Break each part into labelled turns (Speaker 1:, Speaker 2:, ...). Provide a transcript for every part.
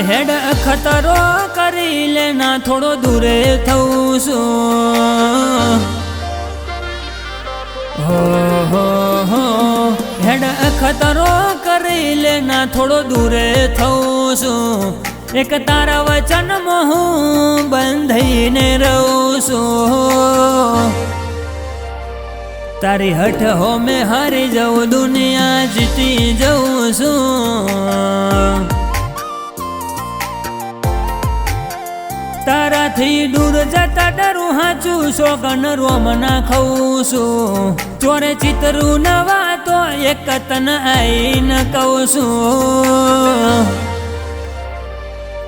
Speaker 1: હેડ ખતરો કરી લેના થોડો દૂરે થઉં છું હો હેડ ખતરો કરી લેના થોડો દૂરે થઉં છું એક તારા વચનમાં હું બંધાઈને રહું છું તારી હઠ હો મેં હારી જાઉં દુનિયા જીતી જાઉં છું તારાથી દૂર જતા ડરું હાચું સોગન રોમના ખાઉં છું ચોરે ચિતરું નવા તો એક તન આઈને કહું છું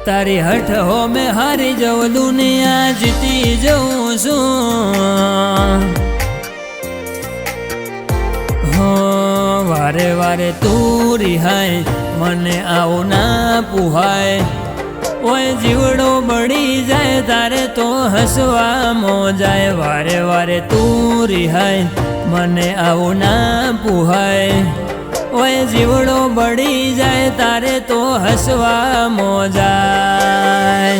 Speaker 1: તારી હઠ હો મેં હારી જાઉં દુનિયા જીતી જાઉં છું વારે વારે તું રિહાય મને આવું ના પુહાય ઓય જીવડો બળી જાય તારે તો હસવા મોજાય વારે વારે તું રિહાય મને આવું ના પુહાય ઓય જીવડો બળી જાય તારે તો હસવા મોજાય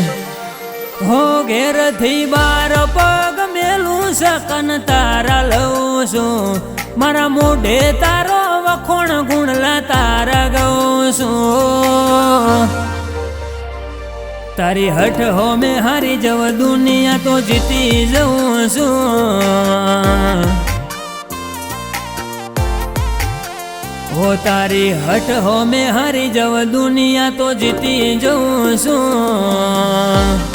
Speaker 1: હો ઘેરથી બાર પગ મેલું સકન તારા લઉં છું મારા મોઢે તારો વખોણ ગુણલા તારા ગઉં છું તારી હઠ હો મેં હારી જવ દુનિયા તો જીતી જઉં છું હો તારી હઠ હો મેં હારી જવ દુનિયા તો જીતી જઉં છું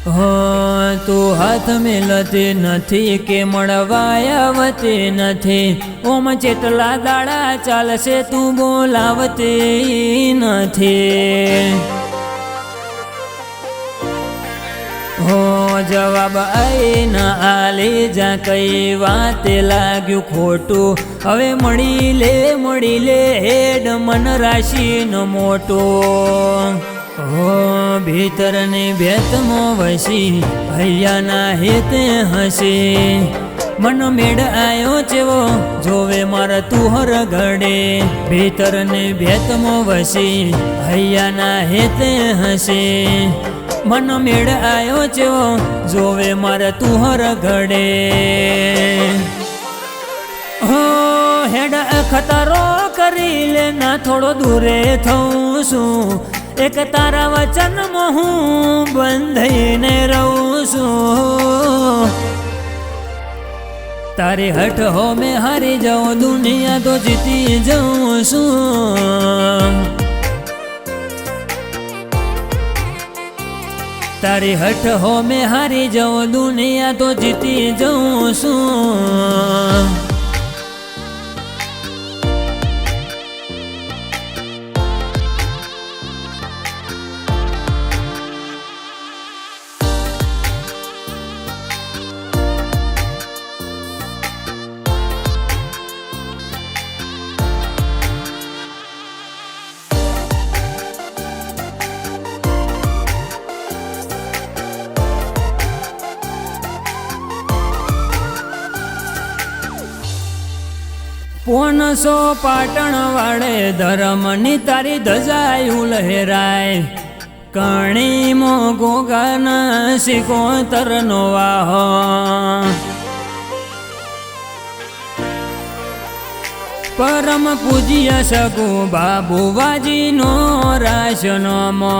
Speaker 1: હો તું હાથ મેલતી નથી કે મળવાયાવતી નથી ઓમ જેટલા દાડા ચાલશે તું બોલાવતી નથી હો જવાબ આઈને આલી જા કઈ વાતે લાગ્યું ખોટું હવે મળી લે હેડ મન રાશિનો મોટો હો ભીતરની ભેતમાં વસી હૈયાના હેતે હસી મન મેળ આયો ચેવો જોવે મારા તુહર ઘડે ભીતરની ભેતમાં વસી હૈયાના હેતે હસી મન મેળ આયો ચેવો જોવે મારા તુહર ઘડે હો હેડ ખતરો કરી લેના થોડો દૂરે થઉં છું એક તારા વચનમાં હું બંધાઈને રહું છું તારી હઠ હો મેં હારી જાઉં દુનિયા તો જીતી જાઉં છું તારી હઠ હો મેં હારી જાઉં દુનિયા તો જીતી જાઉં છું પોનસો પાટણ વાળે ધર્મની તારી ધજાયું લહેરાય કણીમો ગોગાના સિકોતરનો વાહો પરમ પૂજ્ય સગુ બાબુવાજીનો રાશનોમો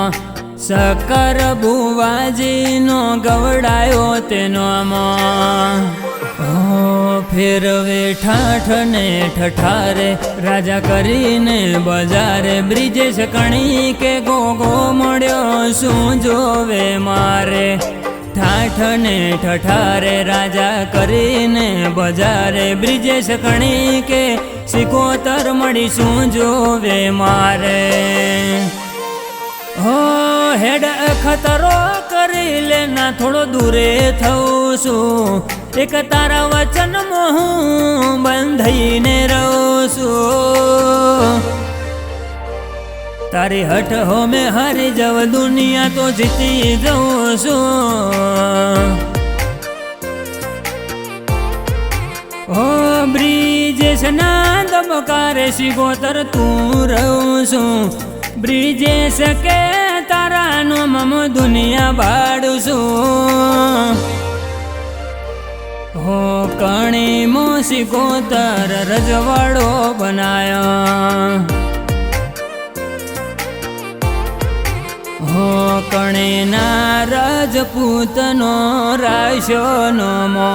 Speaker 1: સકર બુવાજીનો ગવડાયો તેનો ફેરવે ઠાઠ ને ઠઠારે રાજા કરીને બજારે બ્રિજેશ કણી કે ગોગો મળ્યો શું જોવે મારે ઠાઠ ને ઠઠારે રાજા કરીને બજારે બ્રિજેશ કણી કે સિકોતર મળી શું જોવે મારે હો હેડ ખતરો કરી લે ના થોડો દૂરે થઉં છું એક તારા વચનમાં હું બંધાઈને રહું છું તારી હઠ હો મેં હારી જવ દુનિયા તો જીતી જઉં છું હો બ્રિજેશ ના દમકારે શિગોતર તું રહું છું બ્રિજેશ કે તારાનો મમ દુનિયા ભાડું છું હો કણી મોસી ગોતર રજવાડો બનાયા હો કણેના રાજપૂતનો રાશોનો મો